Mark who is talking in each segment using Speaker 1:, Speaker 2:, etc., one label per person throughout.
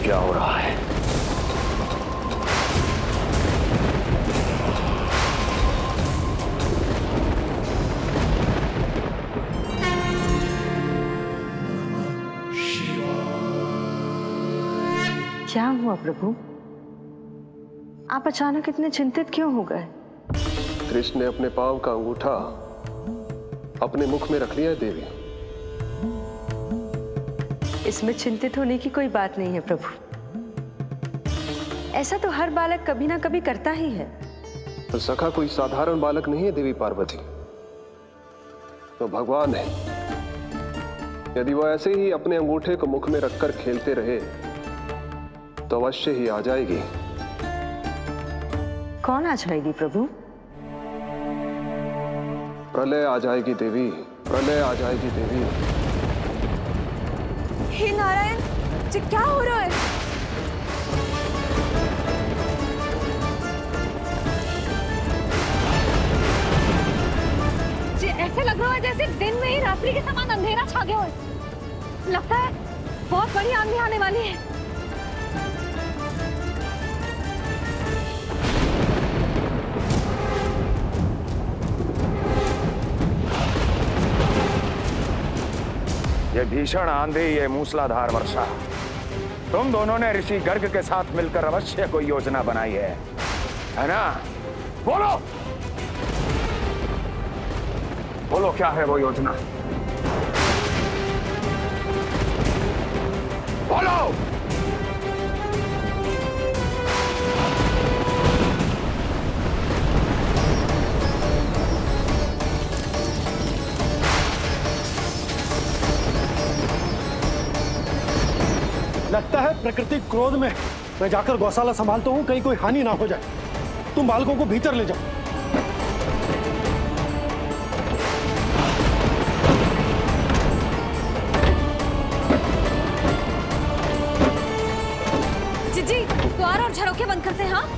Speaker 1: क्या हो रहा है?
Speaker 2: क्या हुआ प्रभु? आप अचानक इतने चिंतित क्यों हो गए?
Speaker 3: कृष्ण ने अपने पांव का अंगूठा अपने मुख में रख लिया है देवी।
Speaker 2: इसमें चिंतित होने की कोई बात नहीं है प्रभु। ऐसा तो हर बालक कभी ना कभी करता ही है।
Speaker 3: तो सखा कोई साधारण बालक नहीं है देवी पार्वती, तो भगवान है। यदि वो ऐसे ही अपने अंगूठे को मुख में रखकर खेलते रहे तो अवश्य ही आ जाएगी।
Speaker 2: कौन आ जाएगी प्रभु?
Speaker 3: प्रलय आ जाएगी देवी, प्रलय आ जाएगी देवी।
Speaker 4: हे नारायण जी, क्या हो रहा है? जी ऐसे लग रहा है जैसे दिन में ही रात्रि के समान अंधेरा छा गया हो। लगता है बहुत बड़ी आंधी आने वाली है।
Speaker 1: ये भीषण आंधी, ये मूसलाधार वर्षा, तुम दोनों ने ऋषि गर्ग के साथ मिलकर अवश्य कोई योजना बनाई है ना? बोलो बोलो, क्या है वो योजना? बोलो।
Speaker 5: लगता है प्रकृति क्रोध में। मैं जाकर गौशाला संभालता हूँ, कहीं कोई हानि ना हो जाए। तुम बालकों को भीतर ले जाओ।
Speaker 4: जी द्वार और झरोखे बंद करते हैं। हाँ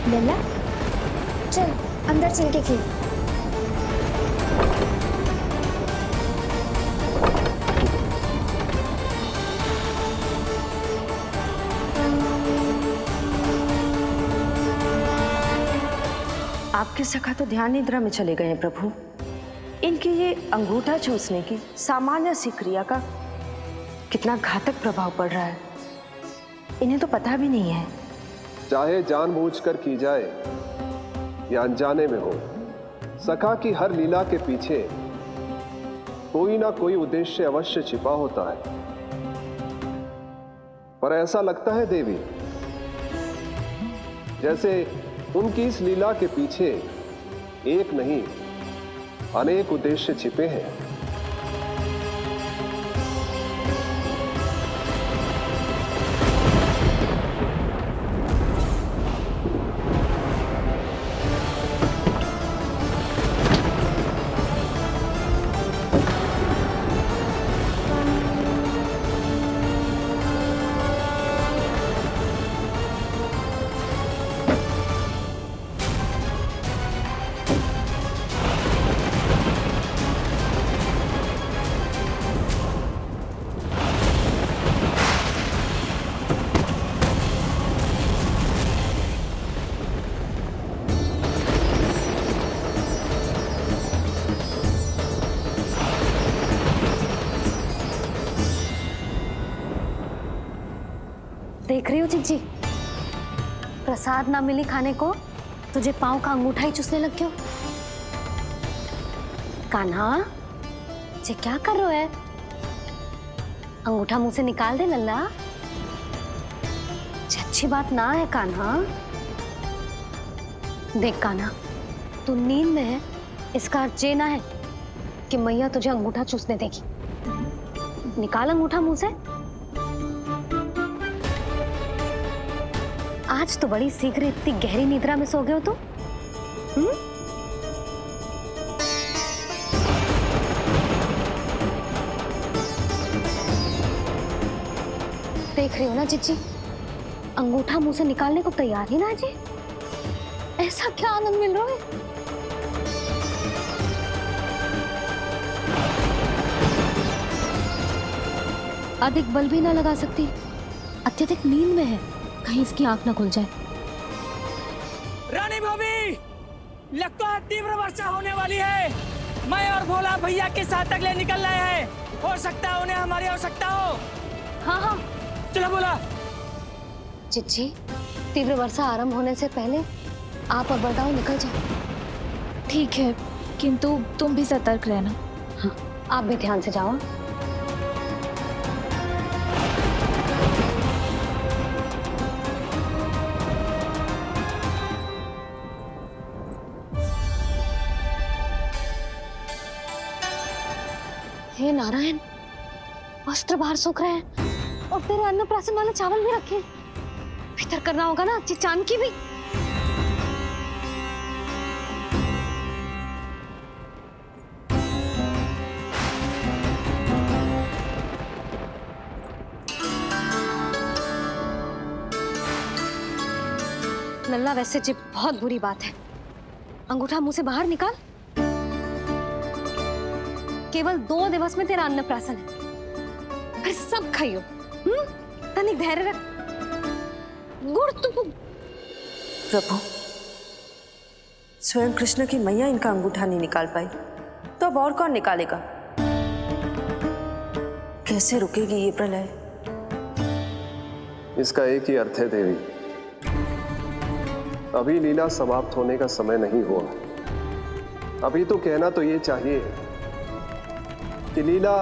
Speaker 6: लल्ला, चल अंदर चल के खेल।
Speaker 2: आपके सखा तो ध्यान निद्रा में चले गए हैं प्रभु। इनकी ये अंगूठा चूसने की सामान्य सी क्रिया का कितना घातक प्रभाव पड़ रहा है, इन्हें तो पता भी नहीं है।
Speaker 3: चाहे जानबूझकर की जाए या अनजाने में हो, सखा की हर लीला के पीछे कोई ना कोई उद्देश्य अवश्य छिपा होता है। पर ऐसा लगता है देवी जैसे उनकी इस लीला के पीछे एक नहीं अनेक उद्देश्य छिपे हैं।
Speaker 6: देख रही हो चिज्जी, प्रसाद ना मिली खाने को, तुझे पांव का अंगूठा ही चूसने लग गयो। कान्हा, ये क्या कर रहे हो है? अंगूठा मुंह से निकाल दे लल्ला। अच्छी बात ना है कान्हा। देख कान्हा, तू नींद में है, इसका अर्थ ये ना है कि मैया तुझे अंगूठा चूसने देगी। निकाल अंगूठा मुंह से। आज तो बड़ी शीघ्र इतनी गहरी निद्रा में सो गए हो तुम। देख रही हो ना चिच्ची, अंगूठा मुंह से निकालने को तैयार ही ना जी। ऐसा क्या आनंद मिल रहा है? अधिक बल भी ना लगा सकती, अत्यधिक नींद में है, कहीं इसकी आंख ना खुल जाए।
Speaker 7: रानी भाभी, लगता है तीव्र वर्षा होने वाली है। मैं और भोला भैया के साथ अगले निकल रहे हैं। हो सकता है उन्हें हमारी आवश्यकता हो।
Speaker 6: हाँ हाँ
Speaker 7: चलो बोला।
Speaker 6: चिच्ची, तीव्र वर्षा आरंभ होने से पहले आप और बरदाऊ निकल जाओ।
Speaker 8: ठीक है, किंतु तुम भी सतर्क रहना।
Speaker 6: हाँ, आप भी ध्यान से जाओ। हे नारायण, वस्त्र बाहर सूख रहे हैं और तेरे अन्नप्राशन वाले चावल भी रखे। भीतर करना होगा ना अच्छी चांद की भी। लल्ला, वैसे जी बहुत बुरी बात है। अंगूठा मुंह से बाहर निकाल। केवल 2 दिवस में तेरा अन्नप्राशन है, फिर सब खाइयो। तनिक धैर्य रख। गुड़ तो
Speaker 2: प्रभु, स्वयं कृष्ण की मैया इनका अंगूठा नहीं निकाल पाई, तो अब और कौन निकालेगा? कैसे रुकेगी ये प्रलय?
Speaker 3: इसका एक ही अर्थ है देवी, अभी लीला समाप्त होने का समय नहीं हुआ। अभी तो कहना तो ये चाहिए कि लीला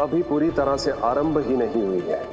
Speaker 3: अभी पूरी तरह से आरंभ ही नहीं हुई है।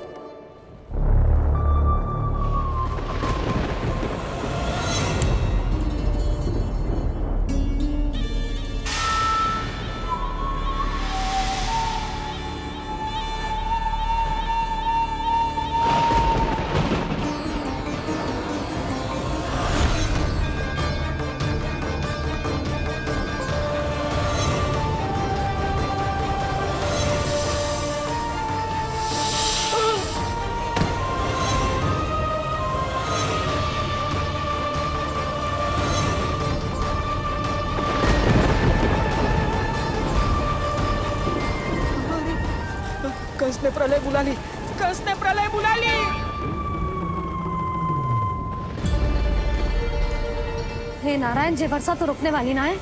Speaker 7: कंस ने प्रलय बुला ली, कंस ने प्रलय बुला ली।
Speaker 6: हे नारायण, जे वर्षा तो रुकने वाली ना है।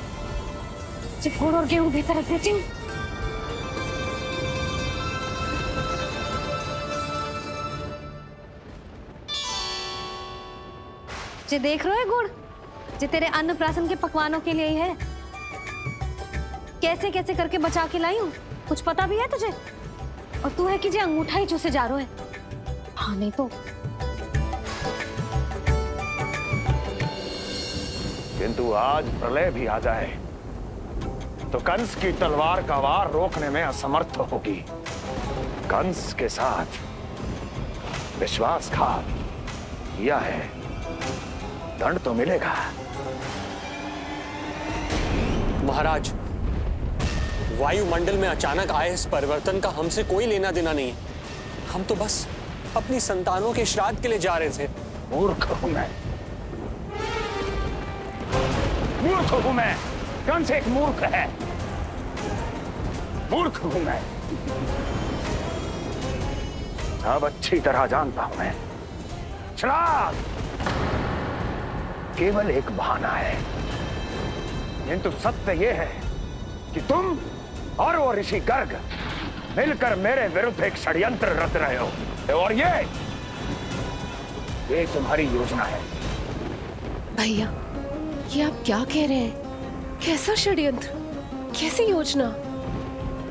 Speaker 6: गुड़ और गेहूं भीतर रख देती हूँ। जे देख रहे हो गुड़, जे तेरे अन्नप्राशन के पकवानों के लिए ही है। कैसे कैसे करके बचा के लाई हूँ, कुछ पता भी है तुझे? और तू है कि जे अंगूठा ही चूसे जा रहा है। हाँ नहीं तो।
Speaker 1: किंतु आज प्रलय भी आ जाए तो कंस की तलवार का वार रोकने में असमर्थ होगी। कंस के साथ विश्वासघात किया है, दंड तो मिलेगा।
Speaker 9: महाराज, वायुमंडल में अचानक आए इस परिवर्तन का हमसे कोई लेना देना नहीं है। हम तो बस अपनी संतानों के श्राद्ध के लिए जा रहे थे।
Speaker 1: मूर्ख हूं मैं, मूर्ख हूं मैं। कंस एक मूर्ख है, मूर्ख हूं मैं। अब अच्छी तरह जानता हूं मैं, श्राद्ध केवल एक बहाना है। किंतु सत्य यह है कि तुम और वो ऋषि गर्ग मिलकर मेरे विरुद्ध एक षड्यंत्र रच रहे हो, और ये तुम्हारी योजना है।
Speaker 8: भैया, ये आप क्या कह रहे हैं? कैसा षड्यंत्र, कैसी योजना?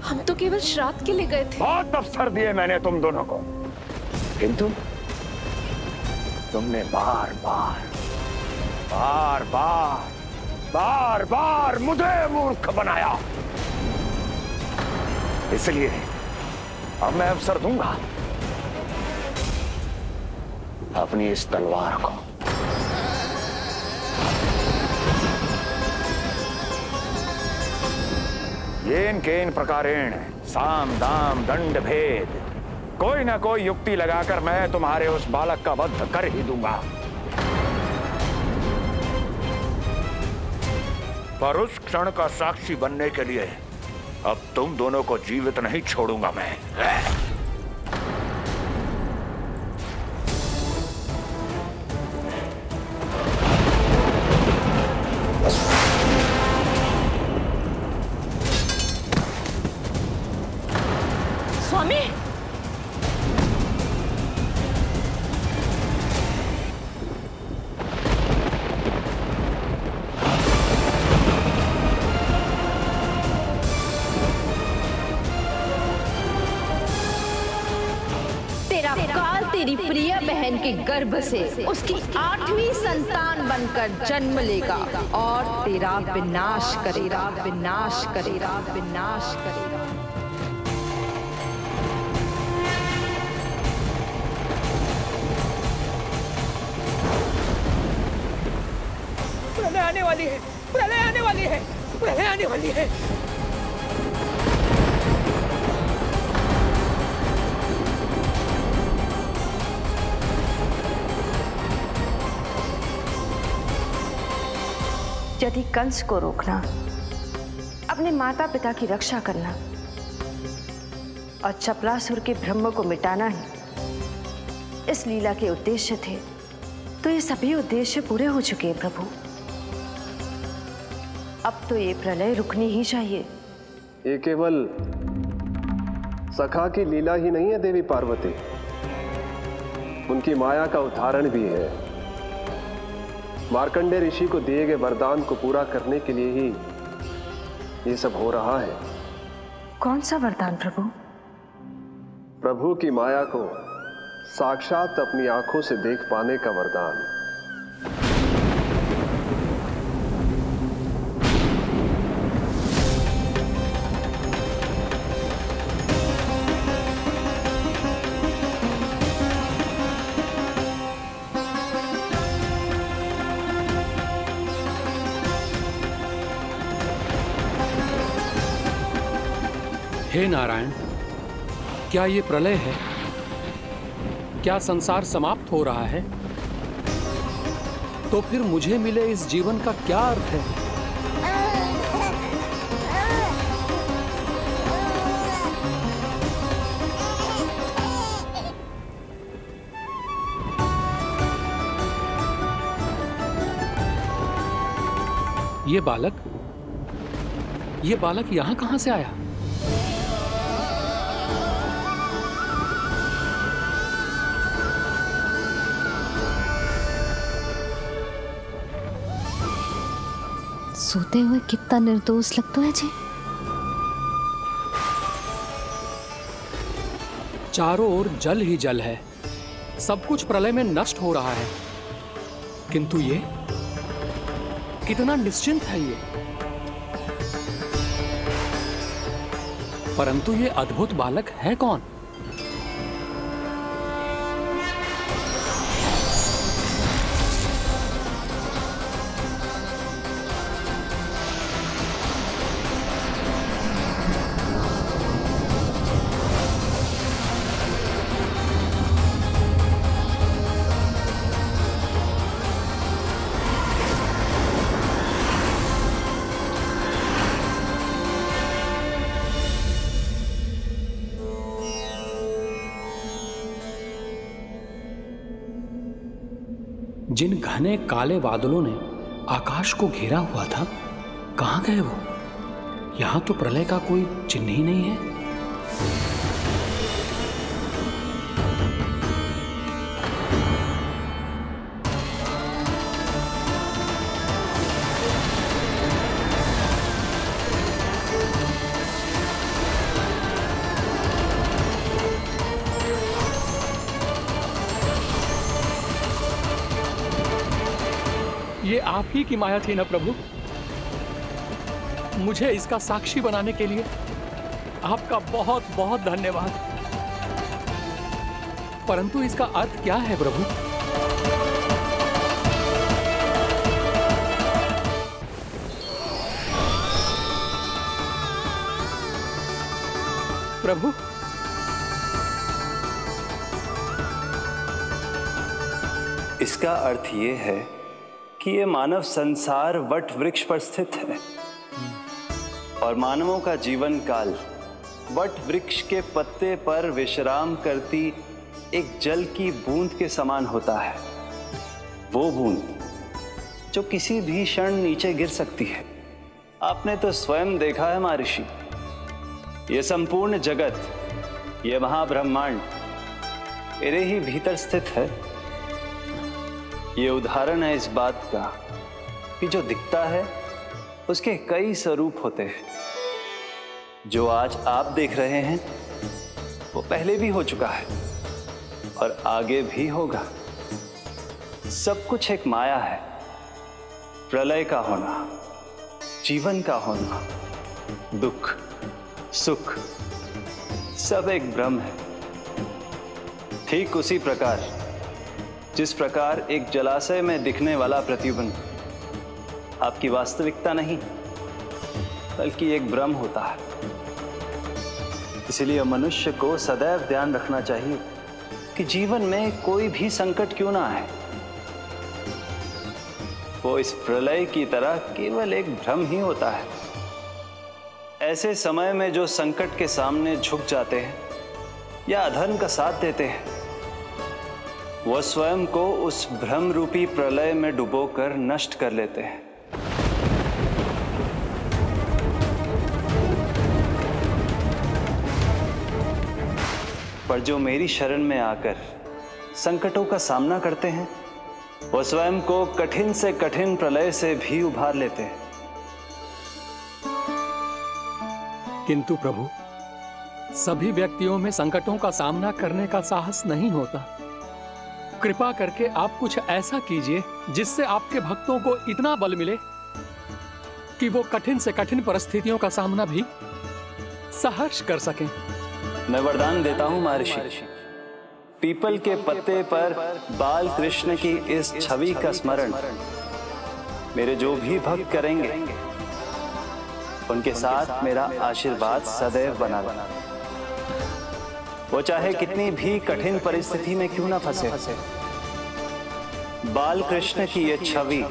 Speaker 8: हम तो केवल श्राद्ध के लिए गए थे।
Speaker 1: बहुत अवसर दिए मैंने तुम दोनों को, किंतु तुमने बार बार मुझे मूर्ख बनाया। इसलिए अब मैं अवसर दूंगा अपनी इस तलवार को। येन केन प्रकारेण साम दाम दंड भेद कोई ना कोई युक्ति लगाकर मैं तुम्हारे उस बालक का वध कर ही दूंगा। पर उस क्षण का साक्षी बनने के लिए अब तुम दोनों को जीवित नहीं छोड़ूंगा मैं।
Speaker 2: स्वामी,
Speaker 10: तेरा काल तेरी प्रिय बहन के गर्भ से उसकी 8वीं संतान बनकर जन्म लेगा और तेरा विनाश करेगा, विनाश करेगा, विनाश करेगा।
Speaker 7: प्रलय आने वाली है, प्रलय आने वाली है, प्रलय आने वाली है।
Speaker 2: यदि कंस को रोकना, अपने माता पिता की रक्षा करना और चपलासुर के ब्रह्म को मिटाना ही इस लीला के उद्देश्य थे, तो ये सभी उद्देश्य पूरे हो चुके हैं प्रभु। अब तो ये प्रलय रुकनी ही चाहिए।
Speaker 3: ये केवल सखा की लीला ही नहीं है देवी पार्वती, उनकी माया का उदाहरण भी है। मार्कंडेय ऋषि को दिए गए वरदान को पूरा करने के लिए ही ये सब हो रहा है।
Speaker 2: कौन सा वरदान प्रभु?
Speaker 3: प्रभु की माया को साक्षात अपनी आंखों से देख पाने का वरदान।
Speaker 11: हे नारायण, क्या ये प्रलय है? क्या संसार समाप्त हो रहा है? तो फिर मुझे मिले इस जीवन का क्या अर्थ है? ये बालक यहां कहां से आया?
Speaker 6: सोते हुए कितना निर्दोष लगता है जी।
Speaker 11: चारों ओर जल ही जल है, सब कुछ प्रलय में नष्ट हो रहा है, किंतु ये कितना निश्चिंत है ये। परंतु ये अद्भुत बालक है कौन? जिन घने काले बादलों ने आकाश को घेरा हुआ था, कहां गए वो? यहां तो प्रलय का कोई चिन्ह ही नहीं है। ये आप ही की माया थी ना प्रभु? मुझे इसका साक्षी बनाने के लिए आपका बहुत बहुत धन्यवाद। परंतु इसका अर्थ क्या है प्रभु? प्रभु,
Speaker 12: इसका अर्थ ये है कि ये मानव संसार वट वृक्ष पर स्थित है और मानवों का जीवन काल वट वृक्ष के पत्ते पर विश्राम करती एक जल की बूंद के समान होता है। वो बूंद जो किसी भी क्षण नीचे गिर सकती है। आपने तो स्वयं देखा है महर्षि, ये संपूर्ण जगत, ये महाब्रह्मांड मेरे ही भीतर स्थित है। ये उदाहरण है इस बात का कि जो दिखता है उसके कई स्वरूप होते हैं। जो आज आप देख रहे हैं वो पहले भी हो चुका है और आगे भी होगा। सब कुछ एक माया है। प्रलय का होना, जीवन का होना, दुख सुख सब एक भ्रम है। ठीक उसी प्रकार जिस प्रकार एक जलाशय में दिखने वाला प्रतिबिंब आपकी वास्तविकता नहीं बल्कि एक भ्रम होता है। इसलिए मनुष्य को सदैव ध्यान रखना चाहिए कि जीवन में कोई भी संकट क्यों ना आए, वो इस प्रलय की तरह केवल एक भ्रम ही होता है। ऐसे समय में जो संकट के सामने झुक जाते हैं या अधर्म का साथ देते हैं, वह स्वयं को उस भ्रम रूपी प्रलय में डुबोकर नष्ट कर लेते हैं। पर जो मेरी शरण में आकर संकटों का सामना करते हैं, वह स्वयं को कठिन से कठिन प्रलय से भी उभार लेते हैं।
Speaker 11: किंतु प्रभु, सभी व्यक्तियों में संकटों का सामना करने का साहस नहीं होता। कृपा करके आप कुछ ऐसा कीजिए जिससे आपके भक्तों को इतना बल मिले कि वो कठिन से कठिन परिस्थितियों का सामना भी सहर्ष कर सकें।
Speaker 12: मैं वरदान देता हूं महर्षि, पीपल के पत्ते पर बाल कृष्ण की इस छवि का स्मरण मेरे जो भी भक्त करेंगे उनके साथ मेरा आशीर्वाद सदैव बना रहना। वो चाहे कितनी भी कठिन परिस्थिति में क्यों ना फंसे, बाल कृष्ण की ये छवि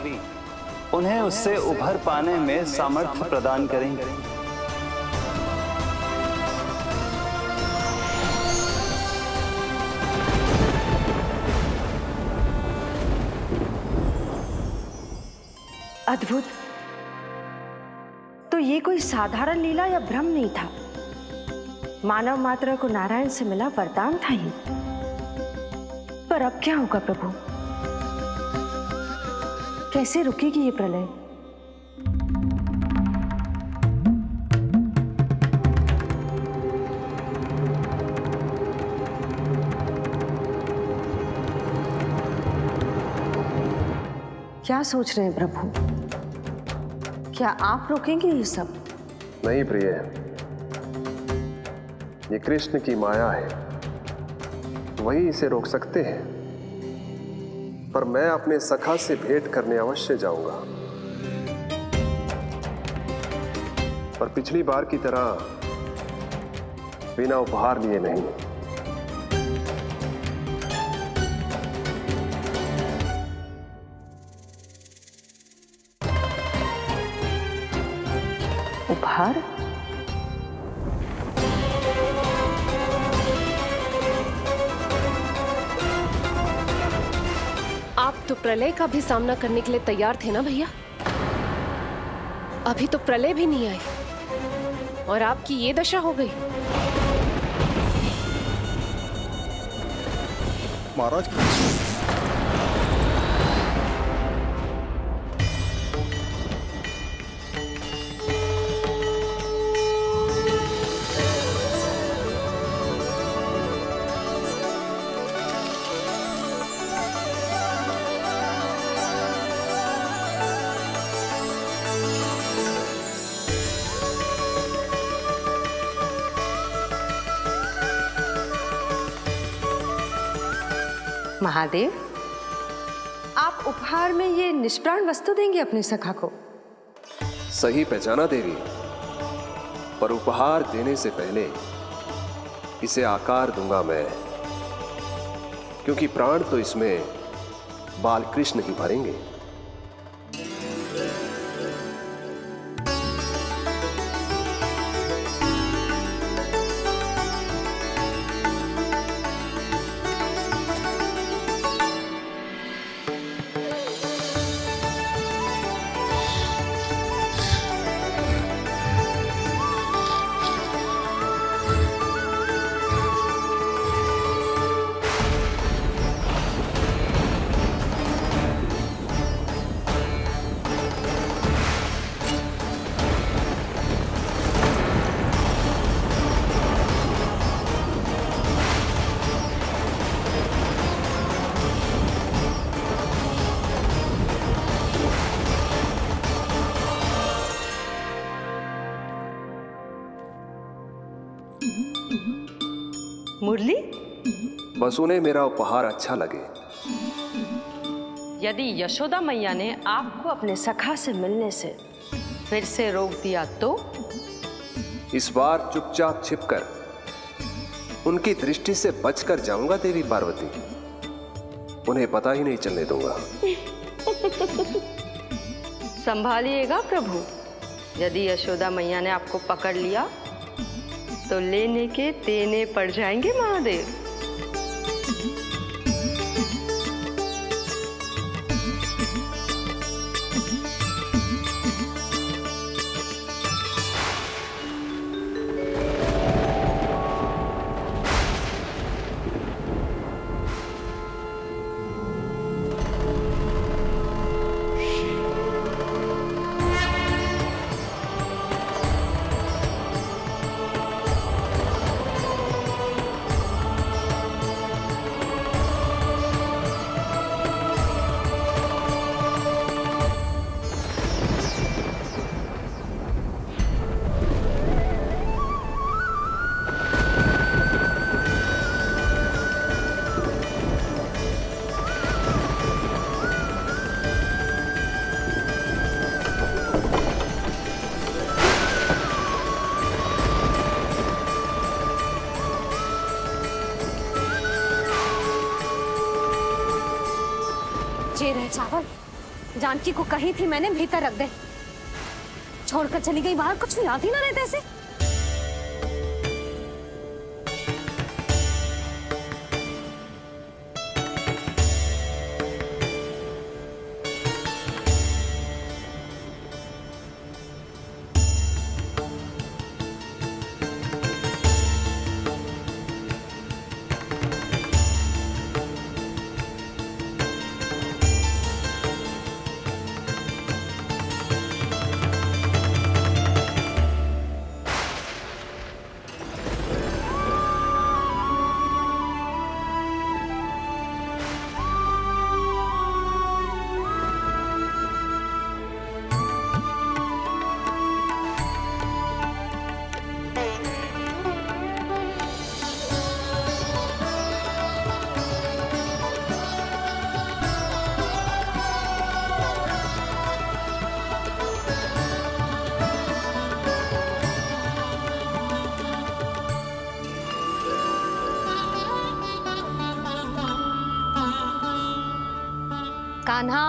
Speaker 12: उन्हें उससे उभर पाने में सामर्थ्य प्रदान करेंगे।
Speaker 2: अद्भुत। तो ये कोई साधारण लीला या भ्रम नहीं था, मानव मात्र को नारायण से मिला वरदान था ये। पर अब क्या होगा प्रभु? कैसे रुकेगी ये प्रलय? क्या सोच रहे हैं प्रभु? क्या आप रोकेंगे ये सब?
Speaker 3: नहीं प्रिय, ये कृष्ण की माया है, वही इसे रोक सकते हैं। पर मैं अपने सखा से भेंट करने अवश्य जाऊंगा। पर पिछली बार की तरह बिना उपहार लिए नहीं।
Speaker 2: उपहार?
Speaker 8: आप तो प्रलय का भी सामना करने के लिए तैयार थे ना भैया? अभी तो प्रलय भी नहीं आई और आपकी ये दशा हो गई।
Speaker 5: महाराज,
Speaker 2: महादेव, आप उपहार में ये निष्प्राण वस्तु देंगे अपने सखा को?
Speaker 3: सही पहचाना देवी, पर उपहार देने से पहले इसे आकार दूंगा मैं, क्योंकि प्राण तो इसमें बालकृष्ण ही भरेंगे।
Speaker 2: मुरली,
Speaker 3: बस उन्हें मेरा उपहार अच्छा लगे।
Speaker 2: यदि यशोदा मैया ने आपको अपने सखा से मिलने से फिर से रोक दिया तो?
Speaker 3: इस बार चुपचाप छिपकर उनकी दृष्टि से बचकर जाऊंगा देवी पार्वती। उन्हें पता ही नहीं चलने दूंगा।
Speaker 2: संभालिएगा प्रभु, यदि यशोदा मैया ने आपको पकड़ लिया तो लेने के देने पड़ जाएंगे महादेव।
Speaker 6: चावल जानकी को कही थी मैंने भीतर रख दे, छोड़कर चली गई बाहर, कुछ याद ही ना रहते ऐसे। कान्हा,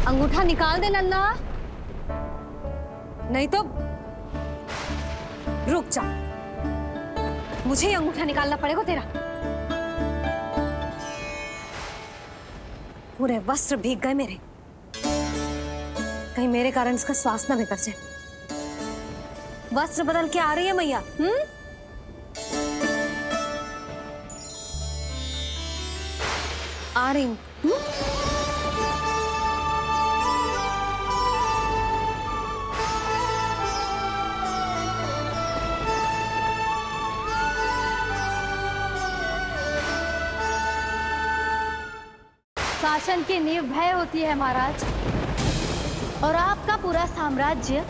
Speaker 6: अंगूठा निकाल दे नन्ना, नहीं तो रुक जा, मुझे ही अंगूठा निकालना पड़ेगा तेरा। पूरे वस्त्र भीग गए मेरे, कहीं मेरे कारण इसका श्वास ना बिगड़ जाए। वस्त्र बदल के आ रही है मैया। आ रही हूँ।
Speaker 13: शासन की नींव भय होती है महाराज, और आपका पूरा साम्राज्य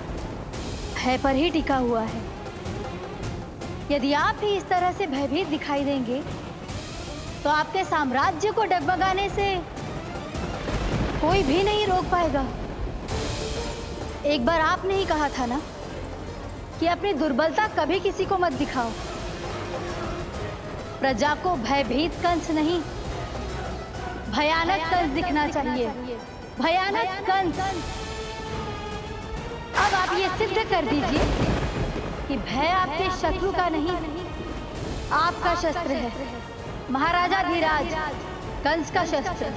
Speaker 13: भय पर ही टिका हुआ है। यदि आप भी इस तरह से भयभीत दिखाई देंगे तो आपके साम्राज्य को डगमगाने से कोई भी नहीं रोक पाएगा। एक बार आपने ही कहा था ना कि अपनी दुर्बलता कभी किसी को मत दिखाओ। प्रजा को भयभीत कंस नहीं, भयानक कंस दिखना चाहिए, भयानक कंस। अब आप ये सिद्ध कर दीजिए कि भय आपके शत्रु का नहीं, आपका शस्त्र है। महाराजा धीराज, कंस का शस्त्र।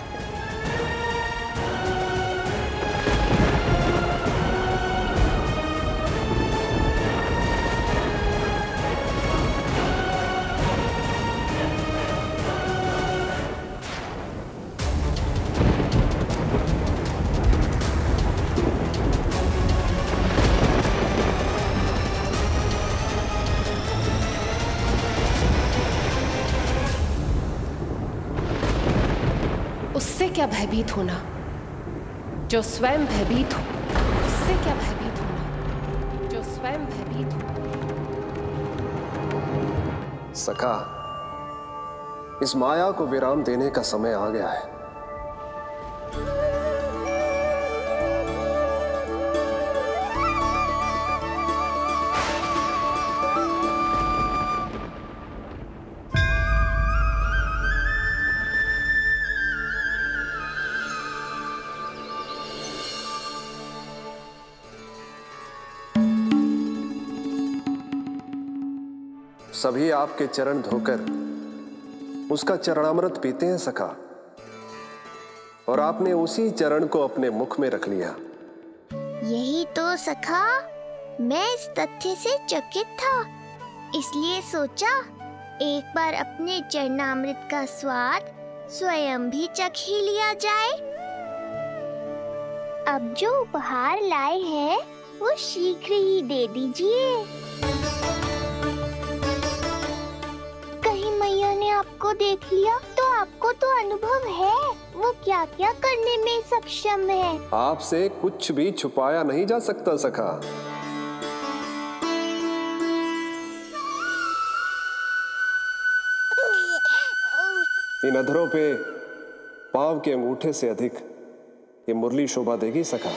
Speaker 8: उससे क्या भयभीत होना जो स्वयं भयभीत हो, उससे क्या भयभीत होना जो स्वयं भयभीत हो।
Speaker 3: सखा, इस माया को विराम देने का समय आ गया है। सभी आपके चरण धोकर उसका चरणामृत पीते हैं सखा, और आपने उसी चरण को अपने मुख में रख लिया।
Speaker 14: यही तो सखा, मैं इस तथ्य से चकित था, इसलिए सोचा एक बार अपने चरणामृत का स्वाद स्वयं भी चख ही लिया जाए। अब जो उपहार लाए हैं वो शीघ्र ही दे दीजिए। मैया ने आपको देख लिया तो आपको तो अनुभव है वो क्या क्या करने में सक्षम है।
Speaker 3: आपसे कुछ भी छुपाया नहीं जा सकता सखा। इन अधरों पे पांव के अंगूठे से अधिक ये मुरली शोभा देगी सखा।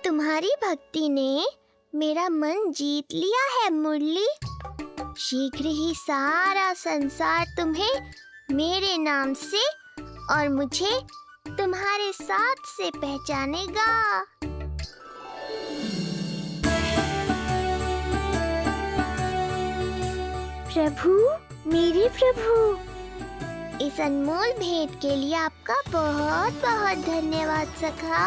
Speaker 14: तुम्हारी भक्ति ने मेरा मन जीत लिया है मुरली। शीघ्र ही सारा संसार तुम्हें मेरे नाम से और मुझे तुम्हारे साथ से पहचानेगा। प्रभु, मेरे प्रभु, इस अनमोल भेंट के लिए आपका बहुत बहुत धन्यवाद सखा।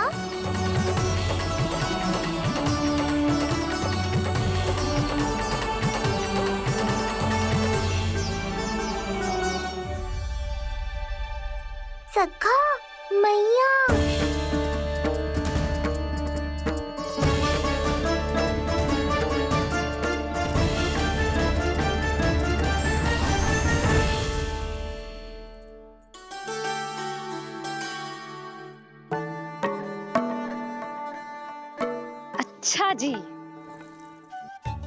Speaker 14: सखा, मैया,
Speaker 6: अच्छा जी,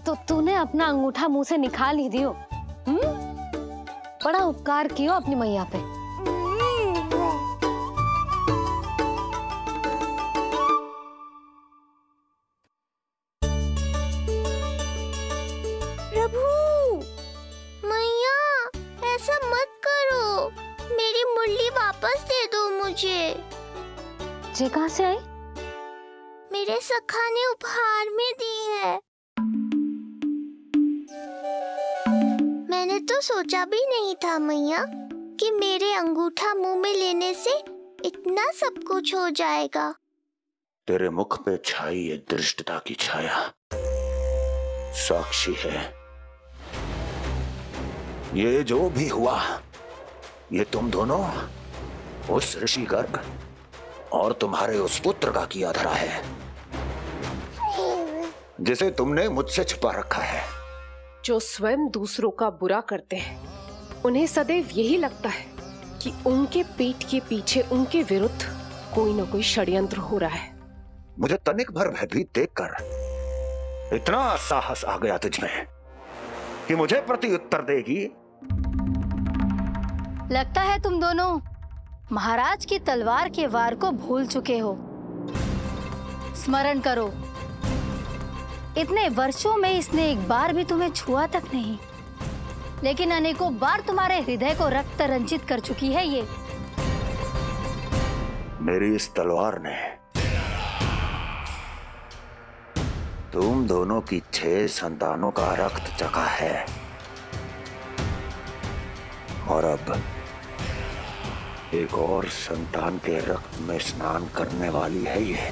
Speaker 6: तो तूने अपना अंगूठा मुंह से निकाल ही दियो। बड़ा उपकार कियो अपनी मैया पे।
Speaker 14: प्रभु, मैया ऐसा मत करो, मेरी मुरली वापस दे दो मुझे।
Speaker 6: ये कहाँ से आई?
Speaker 14: मेरे सखा ने उपहार में दी है। मैंने तो सोचा भी नहीं था मैया कि मेरे अंगूठा मुंह में लेने से इतना सब कुछ हो जाएगा।
Speaker 1: तेरे मुख पे छाई ये दृष्टता की छाया साक्षी है। ये जो भी हुआ, ये तुम दोनों, उस ऋषि गर्ग और तुम्हारे उस पुत्र का किया धरा है, जिसे तुमने मुझसे छुपा रखा है।
Speaker 8: जो स्वयं दूसरों का बुरा करते हैं, उन्हें सदैव यही लगता है कि उनके पीठ के पीछे उनके विरुद्ध कोई न कोई षड्यंत्र हो रहा है।
Speaker 1: मुझे तनिक भर भयभीत देखकर इतना साहस आ गया तुझमें कि मुझे प्रत्युत्तर देगी।
Speaker 13: लगता है तुम दोनों महाराज की तलवार के वार को भूल चुके हो। स्मरण करो, इतने वर्षों में इसने एक बार भी तुम्हें छुआ तक नहीं, लेकिन अनेकों बार तुम्हारे हृदय को रक्त रंजित कर चुकी है ये।
Speaker 1: मेरी इस तलवार ने तुम दोनों की 6 संतानों का रक्त चखा है, और अब एक और संतान के रक्त में स्नान करने वाली है ये।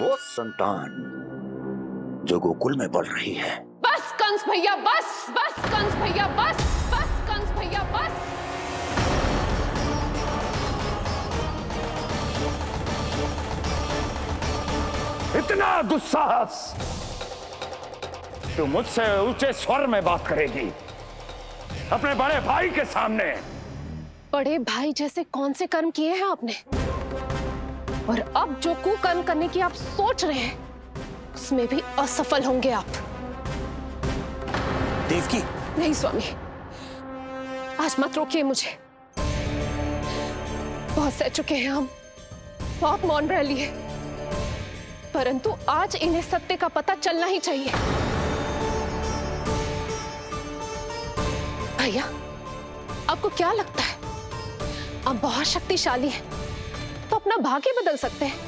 Speaker 1: वो संतान जो गोकुल में पल रही है।
Speaker 8: बस कंस भैया बस, बस कंस भैया बस, बस कंस भैया बस।
Speaker 1: इतना दुस्साहस! तू मुझसे ऊंचे स्वर में बात करेगी अपने बड़े भाई के सामने?
Speaker 8: बड़े भाई जैसे कौन से कर्म किए हैं आपने? और अब जो कुकर्म करने की आप सोच रहे हैं, उसमें भी असफल होंगे आप।
Speaker 9: देवकी!
Speaker 8: नहीं स्वामी, आज मत रोकिए मुझे। बहुत सह चुके हैं हम, बहुत मौन रह लिए, परंतु आज इन्हें सत्य का पता चलना ही चाहिए। भैया, आपको क्या लगता है आप बहुत शक्तिशाली हैं, तो अपना भाग्य बदल सकते हैं?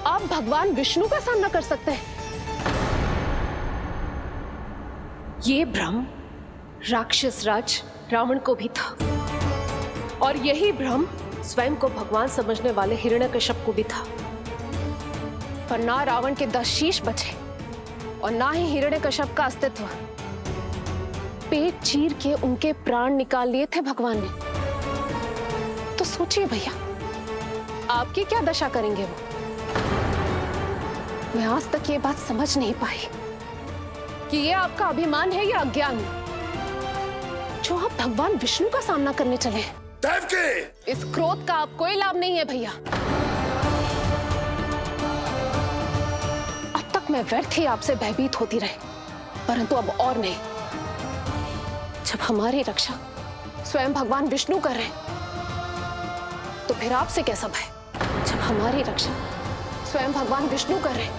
Speaker 8: आप भगवान विष्णु का सामना कर सकते हैं। ये भ्रम राक्षस राज रावण को भी था, और यही भ्रम स्वयं को भगवान समझने वाले हिरण्यकश्यप को भी था। पर ना रावण के 10 शीश बचे और ना ही हिरण्यकश्यप का अस्तित्व। पेट चीर के उनके प्राण निकाल लिए थे भगवान ने। तो सोचिए भैया, आपकी क्या दशा करेंगे वो? मैं आज तक ये बात समझ नहीं पाई कि ये आपका अभिमान है या अज्ञान, जो आप भगवान विष्णु का सामना करने चले हैं। देवकी! इस क्रोध का आप कोई लाभ नहीं है भैया। अब तक मैं व्यर्थ ही आपसे भयभीत होती रही, परंतु अब और नहीं। जब हमारी रक्षा स्वयं भगवान विष्णु कर रहे हैं, तो फिर आपसे कैसा भय? जब हमारी रक्षा स्वयं भगवान विष्णु कर रहे हैं,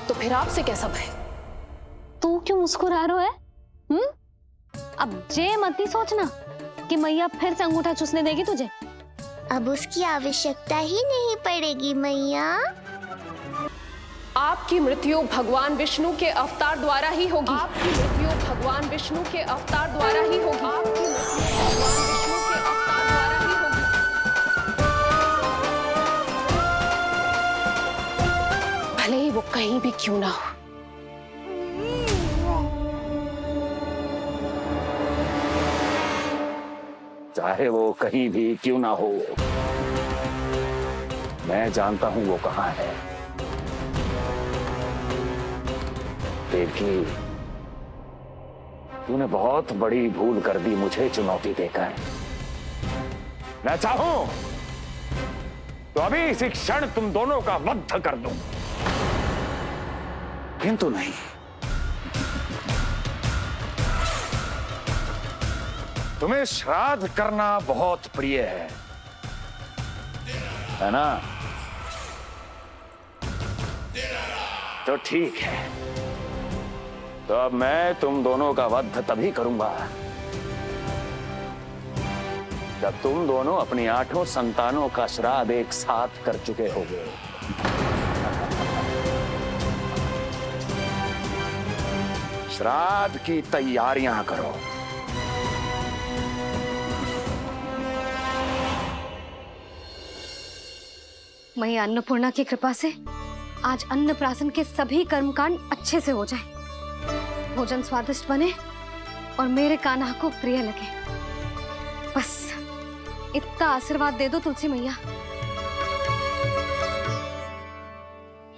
Speaker 8: तो फिर आपसे कैसा भय?
Speaker 6: तू क्यों मुस्कुरा रहा है? अब जे मत ही सोचना कि मैया फिर से अंगूठा चूसने देगी तुझे।
Speaker 14: अब उसकी आवश्यकता ही नहीं पड़ेगी मैया।
Speaker 8: आपकी मृत्यु भगवान विष्णु के अवतार द्वारा ही होगी। आपकी मृत्यु भगवान विष्णु के अवतार द्वारा ही होगी। आपकी मृत्यु भगवान विष्णु के अवतार द्वारा ही होगी। भले ही वो कहीं भी क्यों ना हो।
Speaker 1: चाहे वो कहीं भी क्यों ना हो, मैं जानता हूं वो कहां है। देवकी, तूने बहुत बड़ी भूल कर दी मुझे चुनौती देकर। मैं चाहूं तो अभी इसी क्षण तुम दोनों का वध कर दूं, किंतु नहीं। तुम्हें श्राद्ध करना बहुत प्रिय है ना? तो ठीक है, तो अब मैं तुम दोनों का वध तभी करूंगा जब तुम दोनों अपनी 8 संतानों का श्राद्ध एक साथ कर चुके होगे। श्राद्ध की तैयारियां करो।
Speaker 6: मैया अन्नपूर्णा की कृपा से आज अन्नप्राशन के सभी कर्मकांड अच्छे से हो जाए, भोजन स्वादिष्ट बने और मेरे कान्हा को प्रिय लगे। बस इतना आशीर्वाद दे दो तुलसी मैया।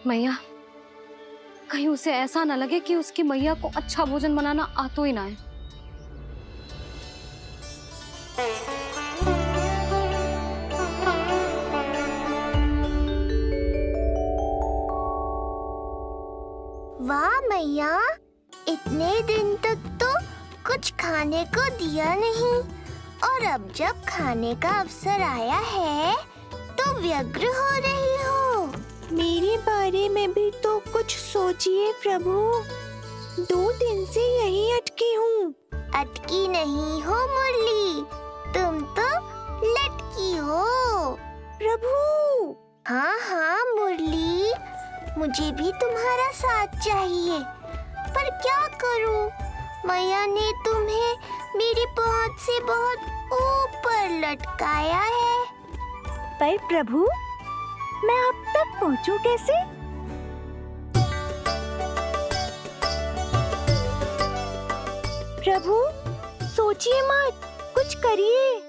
Speaker 6: मैया, कहीं उसे ऐसा ना लगे कि उसकी मैया को अच्छा भोजन बनाना आतो ही ना है।
Speaker 14: वाह मैया, इतने दिन तक तो कुछ खाने को दिया नहीं, और अब जब खाने का अवसर आया है तो व्यग्र हो रही हो।
Speaker 15: मेरे बारे में भी तो कुछ सोचिए प्रभु, 2 दिन से यही अटकी हूँ।
Speaker 14: अटकी नहीं हो मुरली, तुम तो लटकी हो।
Speaker 15: प्रभु।
Speaker 14: हाँ हाँ मुरली, मुझे भी तुम्हारा साथ चाहिए, पर क्या करूं? मैया ने तुम्हें मेरी पहुंच से बहुत ऊपर लटकाया है।
Speaker 15: पर प्रभु, मैं अब तक पहुंचूं कैसे? प्रभु, सोचिए मत, कुछ करिए।